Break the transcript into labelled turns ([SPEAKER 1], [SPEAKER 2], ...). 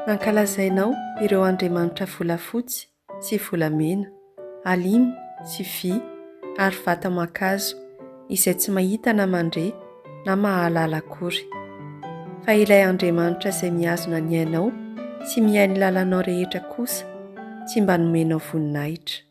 [SPEAKER 1] Nankalazainao ireo andriamanitra volafotsy sy volamena, alimy sy vy ary vata mankazo izay tsy mahita na mandre na mahalala akory. Fa ilay andriamanitra izay mihazona ny ainao sy mihay ny lalanao rehetra kosa tsy mba nomenao voninahitra.